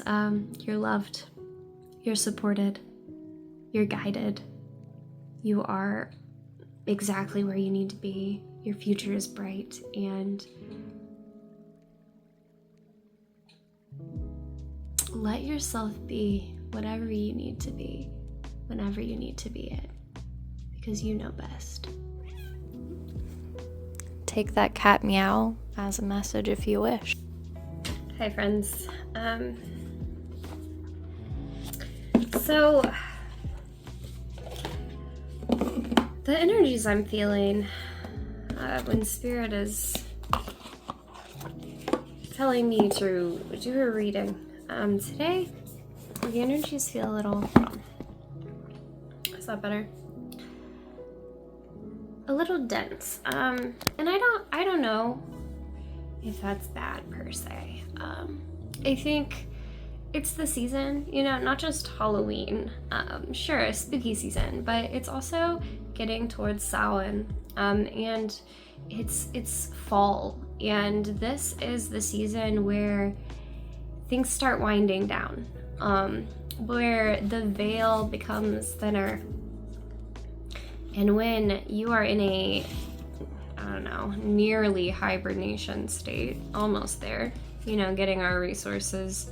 this. You're loved. You're supported. You're guided. You are exactly where you need to be. Your future is bright, and let yourself be whatever you need to be, whenever you need to be it, because you know best. Take that cat meow as a message if you wish. Hi friends. So the energies I'm feeling when Spirit is telling me to do a reading today, the energies feel a little, is that better? A little dense, and I don't know if that's bad per se. I think it's the season, you know, not just Halloween, sure, a spooky season, but it's also getting towards Samhain, and it's fall, and this is the season where things start winding down, where the veil becomes thinner. And when you are in a, I don't know, nearly hibernation state, almost there, you know, getting our resources,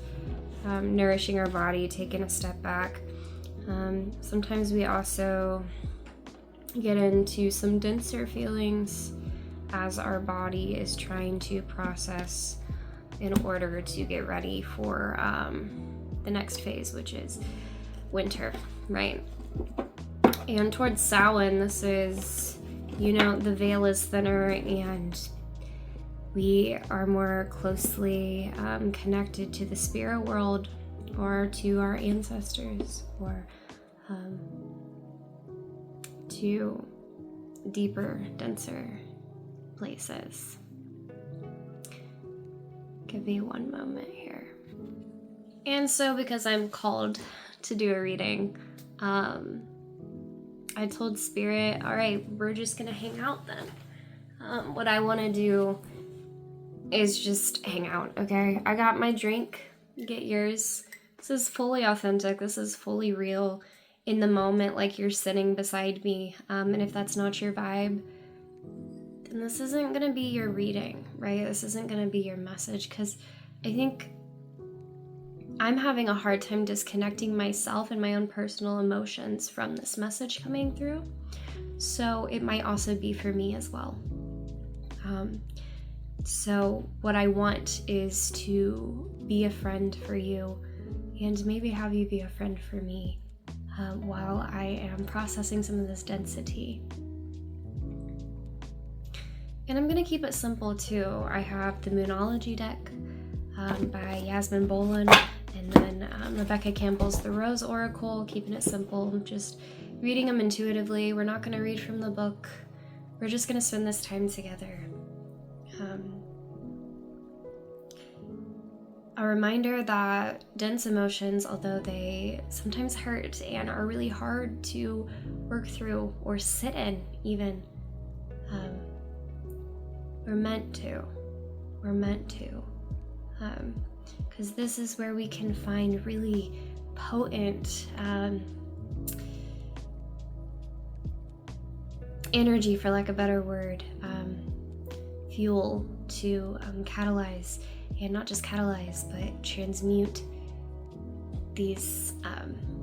nourishing our body, taking a step back. Sometimes we also get into some denser feelings as our body is trying to process in order to get ready for the next phase, which is winter, right? And towards Samhain, this is, you know, the veil is thinner and we are more closely connected to the spirit world or to our ancestors or to deeper, denser places. Give me one moment here. And so because I'm called to do a reading, I told Spirit, all right, we're just gonna hang out then. What I want to do is just hang out, okay? I got my drink, get yours. This is fully authentic, this is fully real in the moment, like you're sitting beside me. And if that's not your vibe, then this isn't gonna be your reading, right? This isn't gonna be your message, because I think I'm having a hard time disconnecting myself and my own personal emotions from this message coming through. So it might also be for me as well. So what I want is to be a friend for you and maybe have you be a friend for me while I am processing some of this density. And I'm gonna keep it simple too. I have the Moonology deck by Yasmin Boland, and then Rebecca Campbell's The Rose Oracle, keeping it simple, just reading them intuitively. We're not going to read from the book. We're just going to spend this time together. A reminder that dense emotions, although they sometimes hurt and are really hard to work through or sit in even, we're meant to. Because this is where we can find really potent energy, for lack of a better word, fuel to catalyze, and not just catalyze, but transmute these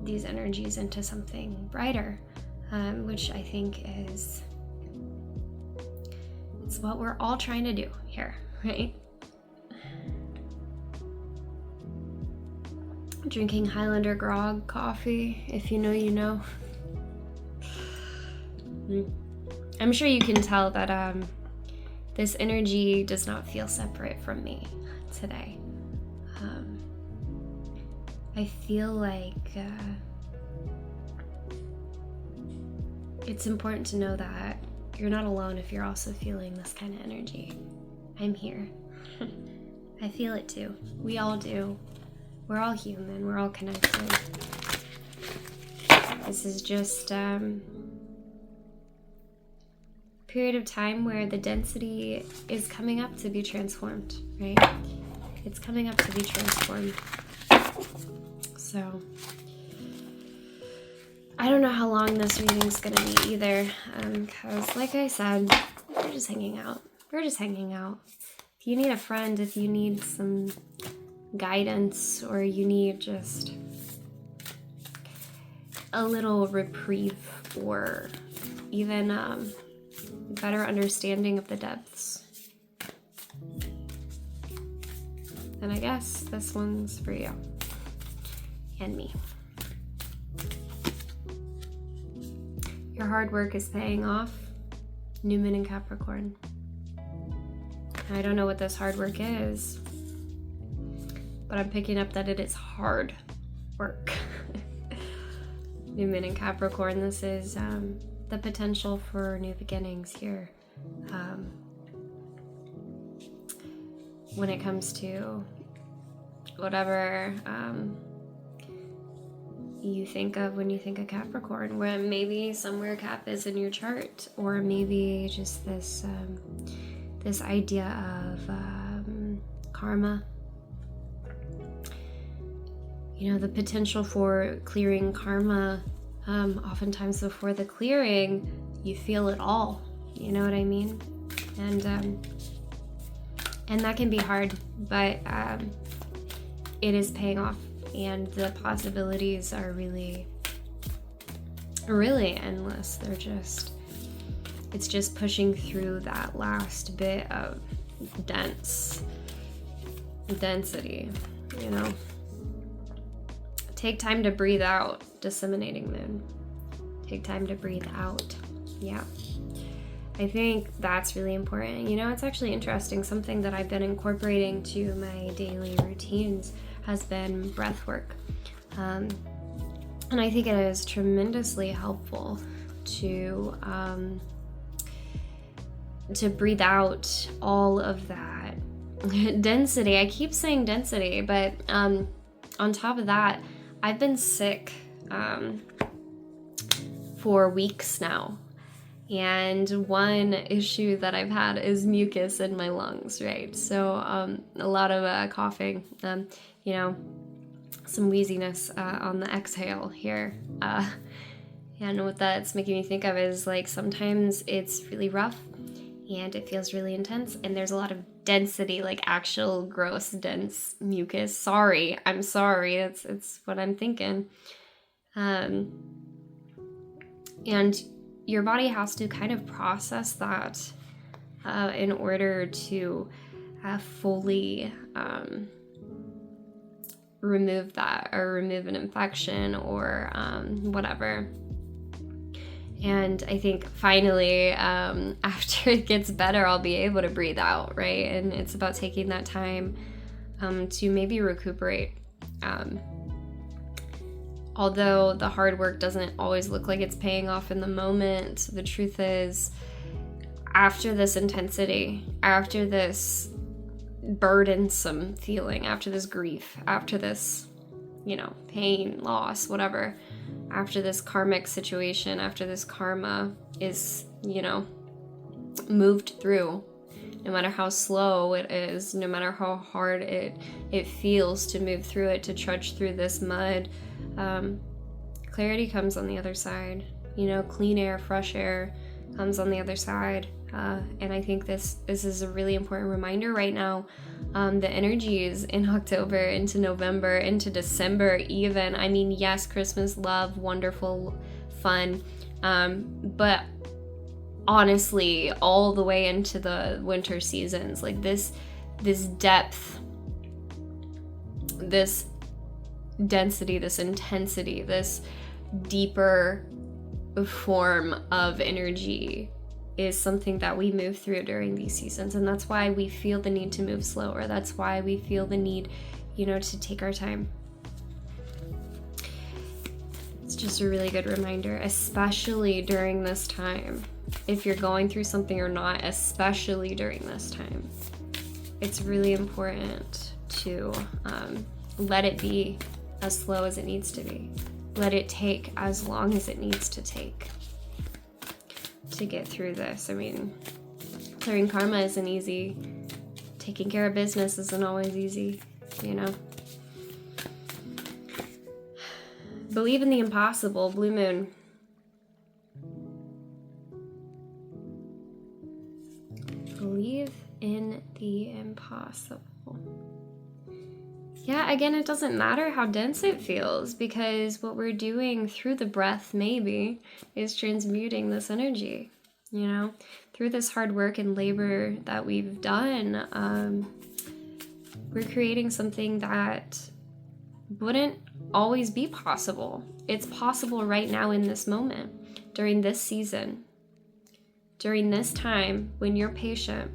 energies into something brighter, which I think it's what we're all trying to do here, right? Drinking Highlander grog coffee. If you know, you know. I'm sure you can tell that this energy does not feel separate from me today. I feel like it's important to know that you're not alone if you're also feeling this kind of energy. I'm here. I feel it too. We all do. We're all human. We're all connected. This is just period of time where the density is coming up to be transformed, right? It's coming up to be transformed. So I don't know how long this reading's gonna be either, because like I said, we're just hanging out. We're just hanging out. If you need a friend, if you need some guidance, or you need just a little reprieve, or even better understanding of the depths, then I guess this one's for you and me. Your hard work is paying off. New Moon in Capricorn. I don't know what this hard work is, but I'm picking up that it is hard work. New Moon in Capricorn, this is the potential for new beginnings here. When it comes to whatever you think of when you think of Capricorn, where maybe somewhere Cap is in your chart, or maybe just this this idea of karma. You know, the potential for clearing karma. Oftentimes before the clearing, you feel it all. You know what I mean? And that can be hard, but it is paying off, and the possibilities are really, really endless. It's just pushing through that last bit of density, you know? Take time to breathe out, disseminating moon. Take time to breathe out. Yeah. I think that's really important. You know, it's actually interesting. Something that I've been incorporating to my daily routines has been breath work. And I think it is tremendously helpful to breathe out all of that density. I keep saying density, but on top of that, I've been sick for weeks now. And one issue that I've had is mucus in my lungs, right? So a lot of coughing, you know, some wheeziness on the exhale here. And what that's making me think of is, like, sometimes it's really rough and it feels really intense, and there's a lot of density, like actual gross dense mucus. I'm sorry, it's what I'm thinking. And your body has to kind of process that in order to fully remove that, or remove an infection, or whatever. And I think finally, after it gets better, I'll be able to breathe out, right? And it's about taking that time to maybe recuperate. Although the hard work doesn't always look like it's paying off in the moment, the truth is, after this intensity, after this burdensome feeling, after this grief, after this, you know, pain, loss, whatever, after this karmic situation, after this karma is, you know, moved through, no matter how slow it is, no matter how hard it feels to move through it, to trudge through this mud, clarity comes on the other side. You know, clean air, fresh air comes on the other side. And I think this is a really important reminder right now. The energies in October, into November, into December even. I mean, yes, Christmas, love, wonderful, fun. But honestly, all the way into the winter seasons, like this depth, this density, this intensity, this deeper form of energy is something that we move through during these seasons. And that's why we feel the need to move slower. That's why we feel the need, you know, to take our time. It's just a really good reminder, especially during this time. If you're going through something or not, especially during this time, it's really important to let it be as slow as it needs to be. Let it take as long as it needs to take to get through this. I mean, clearing karma isn't easy. Taking care of business isn't always easy, you know. Believe in the impossible, blue moon. Believe in the impossible. Yeah, again, it doesn't matter how dense it feels, because what we're doing through the breath, maybe, is transmuting this energy, you know? Through this hard work and labor that we've done, we're creating something that wouldn't always be possible. It's possible right now in this moment, during this season, during this time, when you're patient,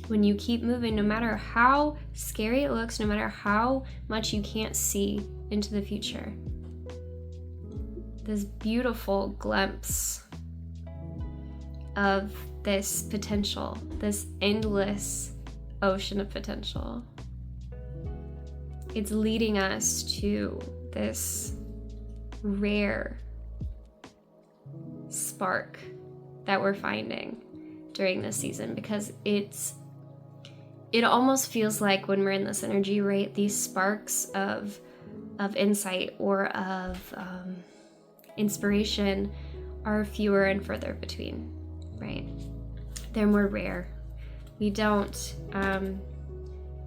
when you keep moving, no matter how scary it looks, no matter how much you can't see into the future. This beautiful glimpse of this potential, this endless ocean of potential. It's leading us to this rare spark that we're finding during this season, because it almost feels like when we're in this energy, right, these sparks of insight or of inspiration are fewer and further between, right? They're more rare. We don't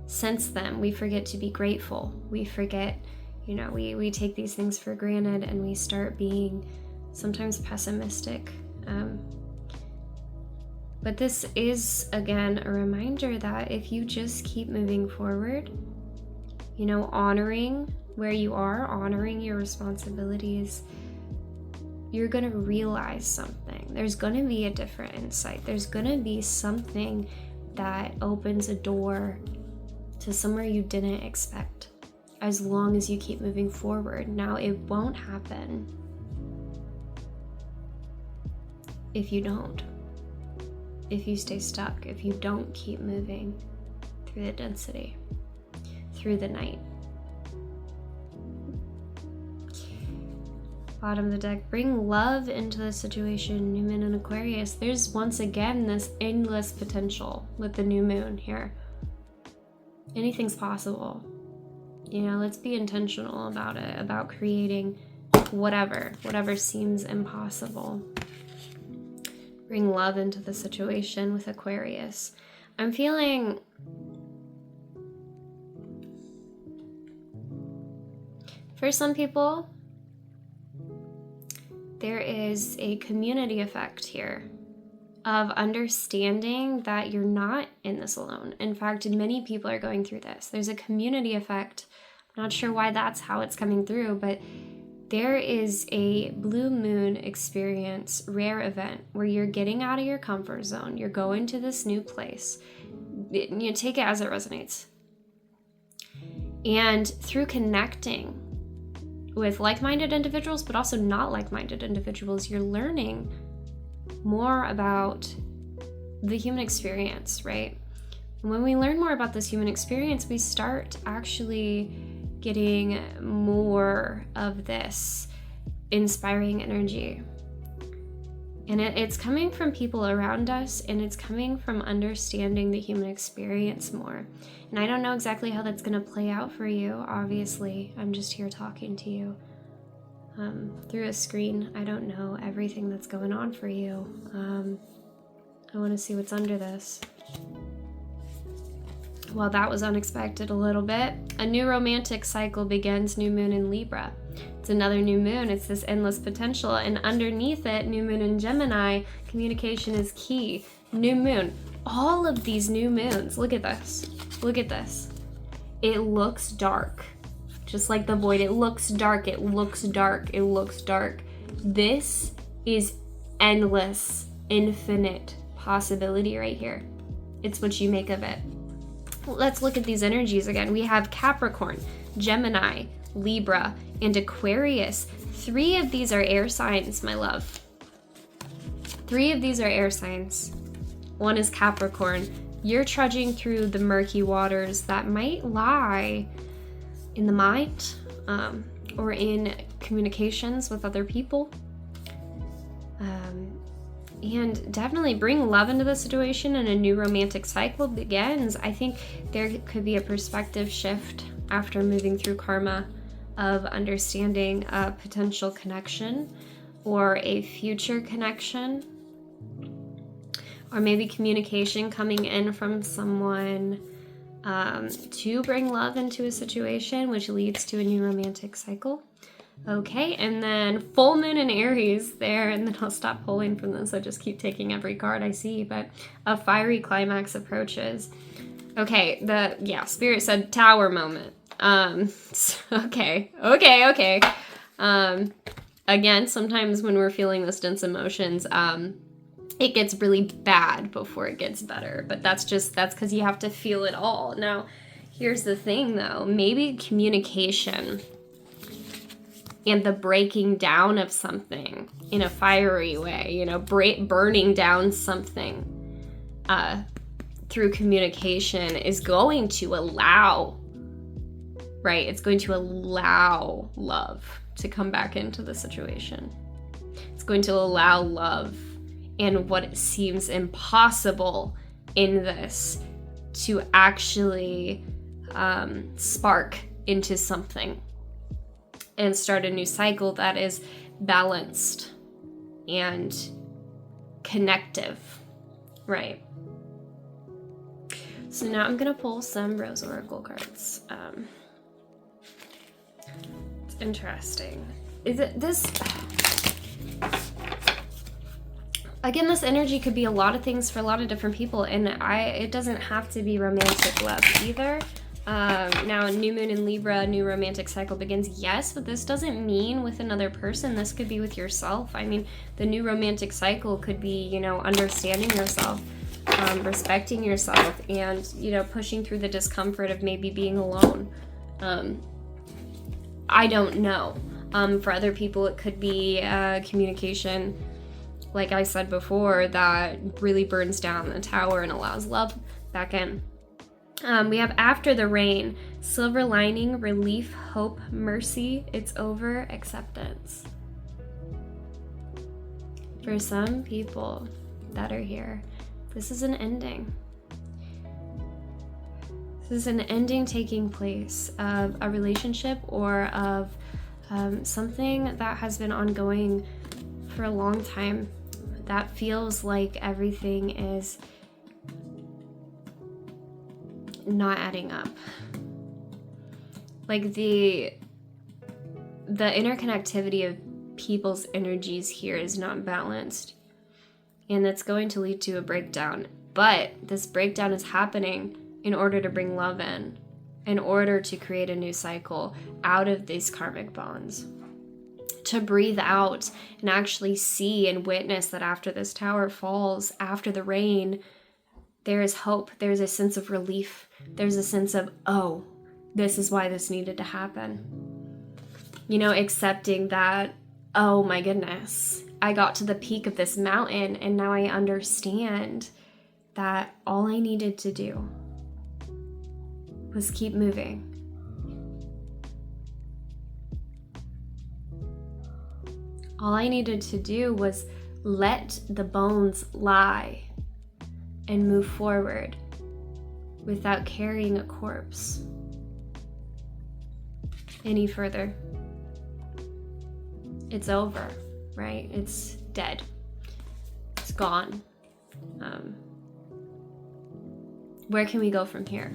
sense them. We forget to be grateful. We forget, you know, we take these things for granted, and we start being sometimes pessimistic. But this is, again, a reminder that if you just keep moving forward, you know, honoring where you are, honoring your responsibilities, you're going to realize something. There's going to be a different insight. There's going to be something that opens a door to somewhere you didn't expect, as long as you keep moving forward. Now, it won't happen if you don't. If you stay stuck, if you don't keep moving through the density, through the night. Bottom of the deck, bring love into the situation, new moon in Aquarius. There's once again this endless potential with the new moon here. Anything's possible. You know, let's be intentional about it, about creating whatever seems impossible. Bring love into the situation with Aquarius. I'm feeling for some people, there is a community effect here of understanding that you're not in this alone. In fact, many people are going through this. There's a community effect. I'm not sure why that's how it's coming through, but there is a blue moon experience, rare event, where you're getting out of your comfort zone. You're going to this new place. You take it as it resonates. And through connecting with like-minded individuals, but also not like-minded individuals, you're learning more about the human experience, right? And when we learn more about this human experience, we start actually getting more of this inspiring energy. And it's coming from people around us, and it's coming from understanding the human experience more. And I don't know exactly how that's going to play out for you, obviously. I'm just here talking to you through a screen. I don't know everything that's going on for you. I want to see what's under this. Well, that was unexpected a little bit. A new romantic cycle begins, new moon in Libra. It's another new moon. It's this endless potential. And underneath it, new moon in Gemini, communication is key. New moon. All of these new moons. Look at this. Look at this. It looks dark. Just like the void. It looks dark. It looks dark. It looks dark. This is endless, infinite possibility right here. It's what you make of it. Let's look at these energies again. We have Capricorn, Gemini, Libra, and Aquarius. 3 of these are air signs, my love. 3 of these are air signs. 1 is Capricorn. You're trudging through the murky waters that might lie in the mind, or in communications with other people. And definitely bring love into the situation, and a new romantic cycle begins. I think there could be a perspective shift after moving through karma of understanding a potential connection or a future connection, or maybe communication coming in from someone to bring love into a situation, which leads to a new romantic cycle. Okay, and then full moon in Aries there, and then I'll stop pulling from this. I just keep taking every card I see, but a fiery climax approaches. Okay, Spirit said tower moment. Okay. Again, sometimes when we're feeling those dense emotions, it gets really bad before it gets better, but that's because you have to feel it all. Now, here's the thing though, maybe communication and the breaking down of something in a fiery way, burning down something through communication is going to allow, right? It's going to allow love to come back into the situation. It's going to allow love and what seems impossible in this to actually spark into something and start a new cycle that is balanced and connective, right? So now I'm gonna pull some Rose Oracle cards. It's interesting. Again, this energy could be a lot of things for a lot of different people, and it doesn't have to be romantic love either. Now, new moon in Libra, new romantic cycle begins. Yes, but this doesn't mean with another person. This could be with yourself. I mean, the new romantic cycle could be, understanding yourself, respecting yourself, and, pushing through the discomfort of maybe being alone. I don't know. For other people, it could be communication, like I said before, that really burns down the tower and allows love back in. We have after the rain, silver lining, relief, hope, mercy, it's over, acceptance. For some people that are here, this is an ending. This is an ending taking place of a relationship or of something that has been ongoing for a long time. That feels like everything is not adding up. Like the interconnectivity of people's energies here is not balanced, and that's going to lead to a breakdown. But this breakdown is happening in order to bring love in order to create a new cycle out of these karmic bonds, to breathe out and actually see and witness that after this tower falls, after the rain, there is hope. There's a sense of relief. There's a sense of, oh, this is why this needed to happen. Accepting that, oh my goodness, I got to the peak of this mountain and now I understand that all I needed to do was keep moving. All I needed to do was let the bones lie and move forward without carrying a corpse any further. It's over, right? It's dead. It's gone. Where can we go from here?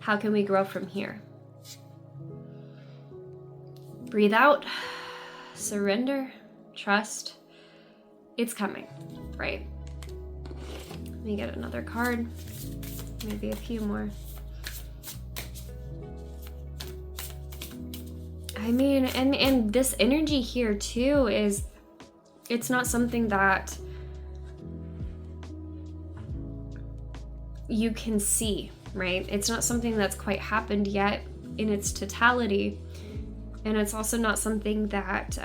How can we grow from here? Breathe out, surrender, trust. It's coming, right? Let me get another card, maybe a few more. I mean, and this energy here too is, it's not something that you can see, right? It's not something that's quite happened yet in its totality. And it's also not something that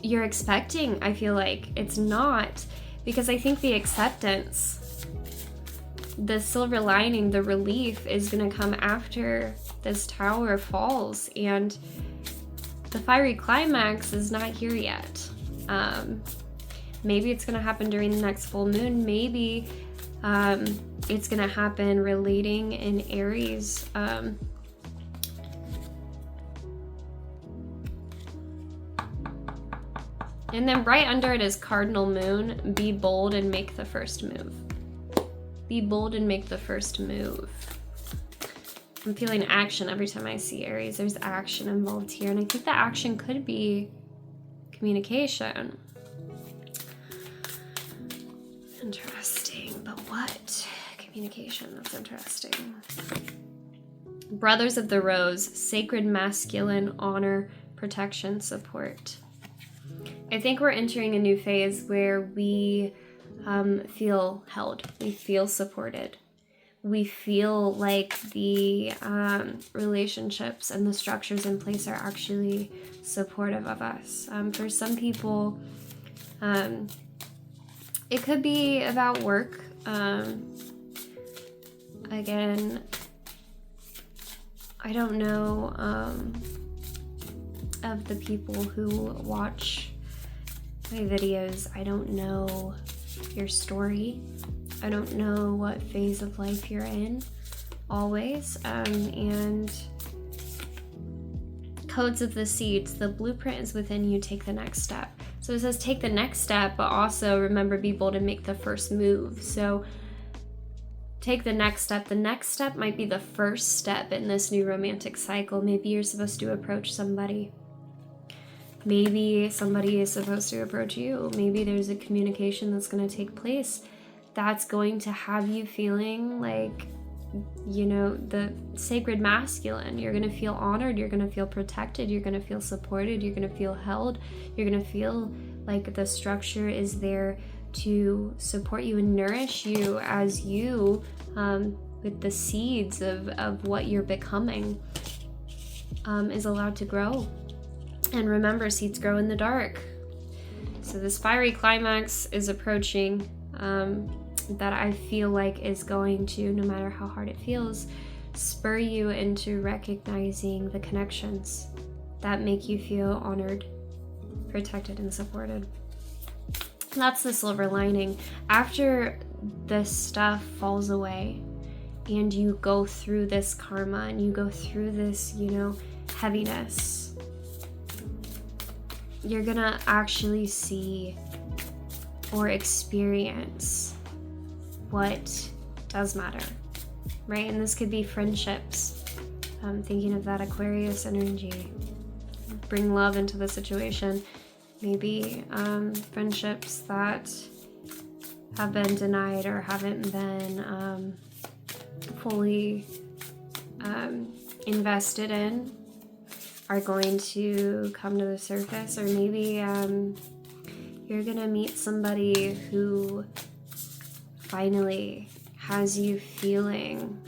you're expecting, I feel like. It's not, because I think the acceptance, the silver lining, the relief is going to come after this tower falls, and the fiery climax is not here yet. Maybe it's going to happen during the next full moon. Maybe it's going to happen relating in Aries. And then right under it is cardinal moon. Be bold and make the first move. Be bold and make the first move. I'm feeling action every time I see Aries. There's action involved here. And I think the action could be communication. Interesting. But what? Communication. That's interesting. Brothers of the Rose. Sacred masculine honor, protection, support. I think we're entering a new phase where we feel held. We feel supported. We feel like the relationships and the structures in place are actually supportive of us. For some people, it could be about work. Again, I don't know of the people who watch my videos. I don't know your story. I don't know what phase of life you're in always. And codes of the seeds, the blueprint is within you, take the next step. So it says take the next step, but also remember, be bold and make the first move. So take the next step. The next step might be the first step in this new romantic cycle. Maybe you're supposed to approach somebody. Maybe somebody is supposed to approach you. Maybe there's a communication that's going to take place that's going to have you feeling like, you know, the sacred masculine. You're going to feel honored. You're going to feel protected. You're going to feel supported. You're going to feel held. You're going to feel like the structure is there to support you and nourish you as you, with the seeds of what you're becoming, is allowed to grow. And remember, seeds grow in the dark. So this fiery climax is approaching, that I feel like is going to, no matter how hard it feels, spur you into recognizing the connections that make you feel honored, protected, and supported. That's the silver lining. After this stuff falls away and you go through this karma and you go through this, you know, heaviness, you're gonna actually see or experience what does matter, right? And this could be friendships. Thinking of that Aquarius energy. Bring love into the situation. Maybe friendships that have been denied or haven't been fully invested in are going to come to the surface. Or maybe you're gonna meet somebody who finally has you feeling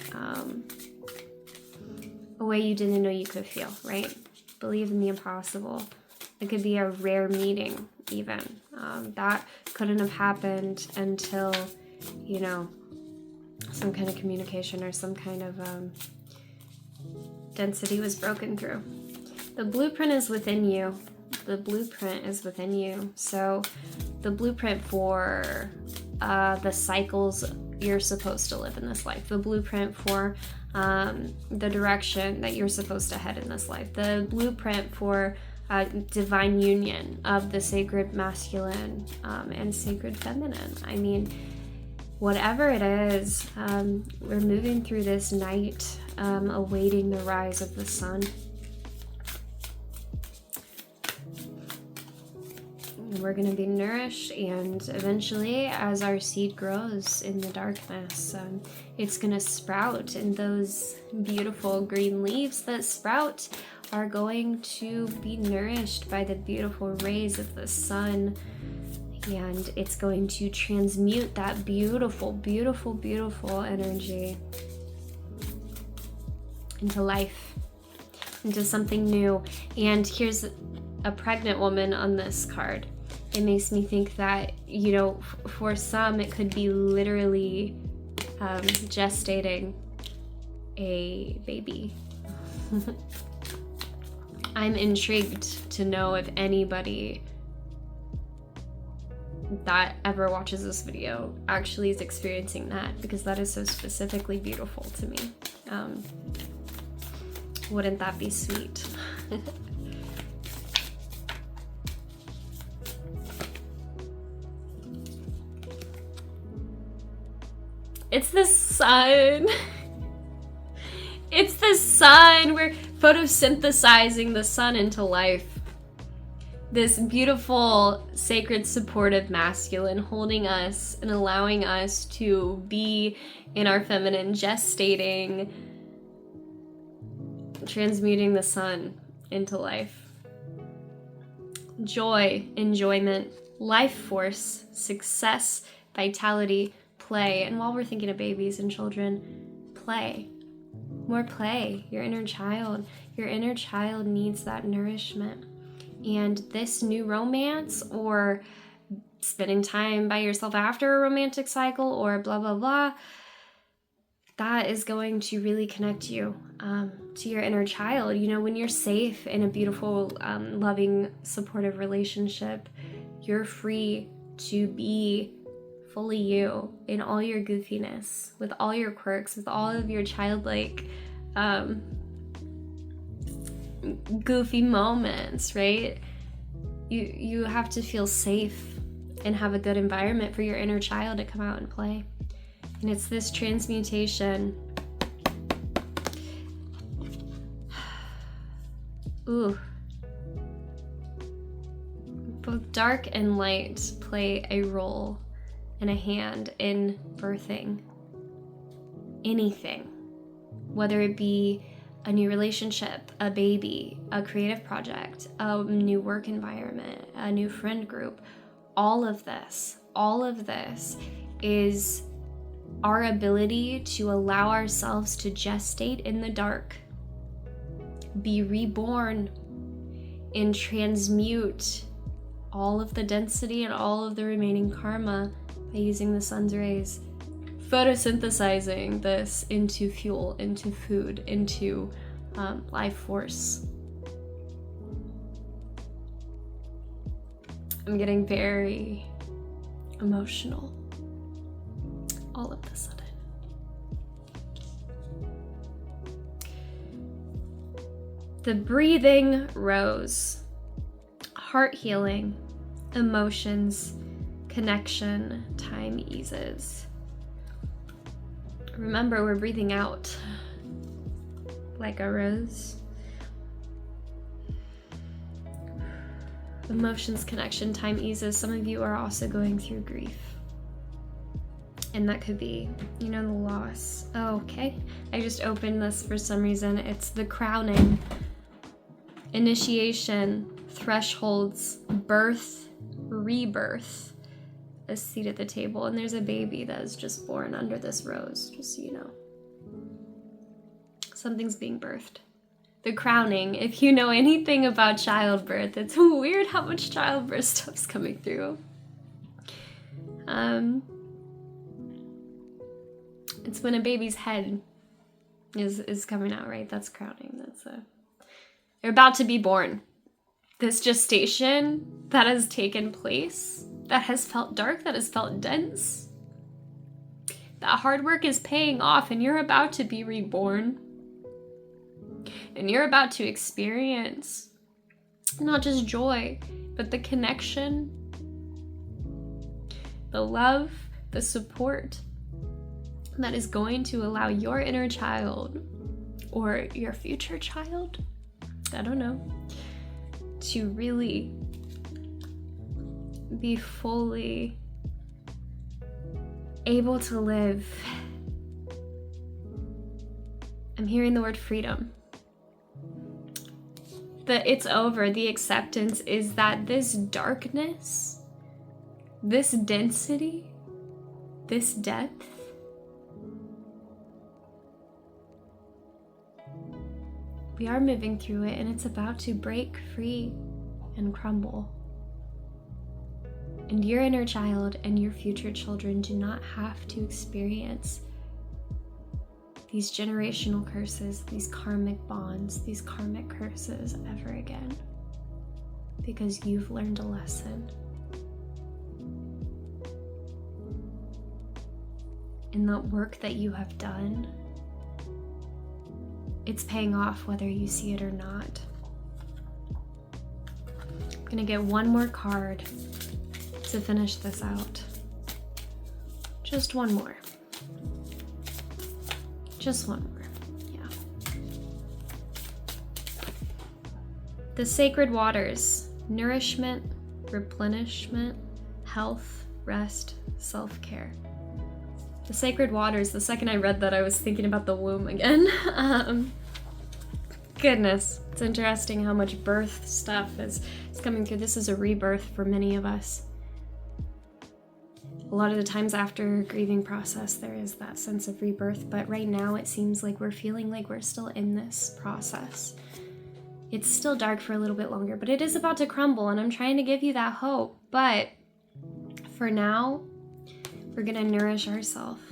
a way you didn't know you could feel, right? Believe in the impossible. It could be a rare meeting even. That couldn't have happened until, you know, some kind of communication or some kind of density was broken through. The blueprint is within you. The blueprint is within you. So the blueprint for the cycles you're supposed to live in this life. The blueprint for the direction that you're supposed to head in this life. The blueprint for divine union of the sacred masculine and sacred feminine. I mean, whatever it is, we're moving through this night, awaiting the rise of the sun. We're going to be nourished, and eventually, as our seed grows in the darkness, it's going to sprout, and those beautiful green leaves that sprout are going to be nourished by the beautiful rays of the sun, and it's going to transmute that beautiful, beautiful, beautiful energy into life, into something new. And here's a pregnant woman on this card. It makes me think that, you know, for some it could be literally gestating a baby. I'm intrigued to know if anybody that ever watches this video actually is experiencing that, because that is so specifically beautiful to me. Wouldn't that be sweet? It's the sun. It's the sun. We're photosynthesizing the sun into life. This beautiful, sacred, supportive masculine holding us and allowing us to be in our feminine, gestating, transmuting the sun into life. Joy, enjoyment, life force, success, vitality, play. And while we're thinking of babies and children, play. More play. Your inner child. Your inner child needs that nourishment. And this new romance, or spending time by yourself after a romantic cycle, or blah, blah, blah, that is going to really connect you to your inner child. You know, when you're safe in a beautiful, loving, supportive relationship, you're free to be fully you in all your goofiness, with all your quirks, with all of your childlike goofy moments, right? You have to feel safe and have a good environment for your inner child to come out and play. And it's this transmutation. Ooh. Both dark and light play a role and a hand in birthing anything, whether it be a new relationship, a baby, a creative project, a new work environment, a new friend group. All of this is our ability to allow ourselves to gestate in the dark, be reborn, and transmute all of the density and all of the remaining karma by using the sun's rays, photosynthesizing this into fuel, into food, into life force. I'm getting very emotional all of a sudden. The breathing rose, heart healing, emotions, connection, time eases. Remember, we're breathing out like a rose. Emotions, connection, time eases. Some of you are also going through grief. And that could be, you know, the loss. Oh, okay. I just opened this for some reason. It's the crowning, initiation, thresholds, birth, rebirth. A seat at the table, and there's a baby that is just born under this rose, just so you know. Something's being birthed. The crowning, if you know anything about childbirth, it's weird how much childbirth stuff's coming through. It's when a baby's head is coming out, right? That's crowning. They're about to be born. This gestation that has taken place, that has felt dark, that has felt dense, that hard work is paying off, and you're about to be reborn. And you're about to experience not just joy, but the connection, the love, the support that is going to allow your inner child, or your future child, I don't know, to really be fully able to live. I'm hearing the word freedom. It's over. The acceptance is that this darkness, this density, this depth, we are moving through it, and it's about to break free and crumble. And your inner child and your future children do not have to experience these generational curses, these karmic bonds, these karmic curses ever again, because you've learned a lesson. And that work that you have done, it's paying off whether you see it or not. I'm gonna get one more card to finish this out. Just one more. Just one more. Yeah. The sacred waters: nourishment, replenishment, health, rest, self-care. The sacred waters, the second I read that, I was thinking about the womb again. Goodness, it's interesting how much birth stuff is coming through. This is a rebirth for many of us. A lot of the times after a grieving process, there is that sense of rebirth, but right now it seems like we're feeling like we're still in this process. It's still dark for a little bit longer, but it is about to crumble, and I'm trying to give you that hope. But for now, we're gonna nourish ourselves.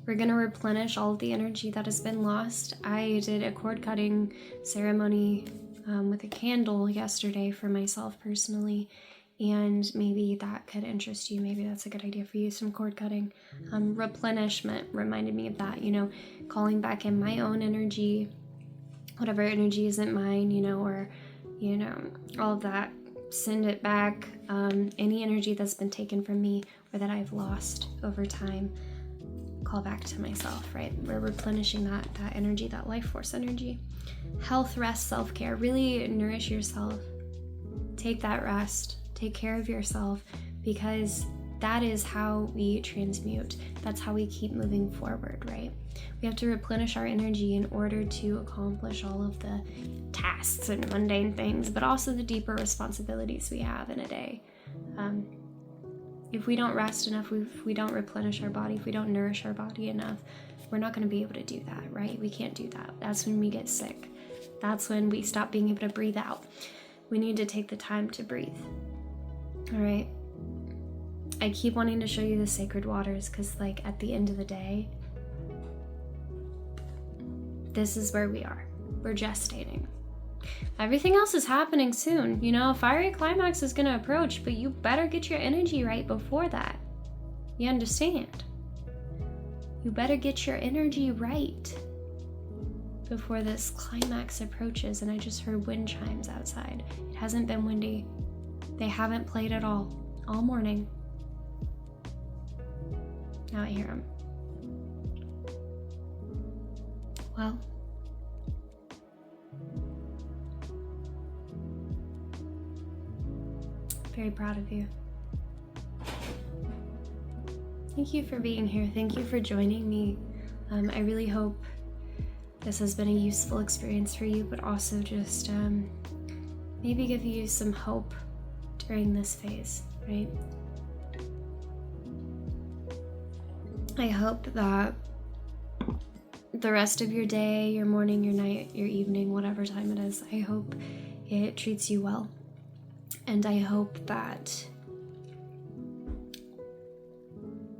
We're gonna replenish all of the energy that has been lost. I did a cord cutting ceremony with a candle yesterday for myself personally, and maybe that could interest you. Maybe that's a good idea for you, some cord cutting. Replenishment reminded me of that, calling back in my own energy, whatever energy isn't mine, or, all of that. Send it back. Any energy that's been taken from me or that I've lost over time, call back to myself, right? We're replenishing that energy, that life force energy. Health, rest, self-care. Really nourish yourself. Take that rest. Take care of yourself, because that is how we transmute. That's how we keep moving forward, right? We have to replenish our energy in order to accomplish all of the tasks and mundane things, but also the deeper responsibilities we have in a day. If we don't rest enough, if we don't replenish our body, if we don't nourish our body enough, we're not going to be able to do that, right? We can't do that. That's when we get sick. That's when we stop being able to breathe out. We need to take the time to breathe. All right. I keep wanting to show you the sacred waters because, at the end of the day, this is where we are. We're gestating. Everything else is happening soon. A fiery climax is going to approach, but you better get your energy right before that. You understand? You better get your energy right before this climax approaches. And I just heard wind chimes outside. It hasn't been windy. They haven't played at all morning. Now I hear them. Well, very proud of you. Thank you for being here. Thank you for joining me. I really hope this has been a useful experience for you, but also just maybe give you some hope during this phase, right? I hope that the rest of your day, your morning, your night, your evening, whatever time it is, I hope it treats you well. And I hope that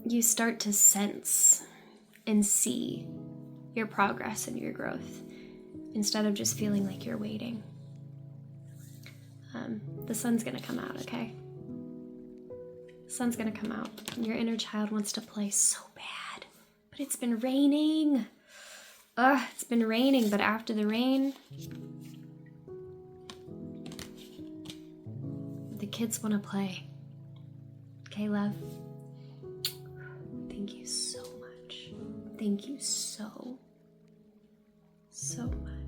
you start to sense and see your progress and your growth instead of just feeling like you're waiting. The sun's gonna come out, okay? The sun's gonna come out. Your inner child wants to play so bad, but it's been raining. It's been raining, but after the rain, the kids want to play. Okay, love? Thank you so much. Thank you so much.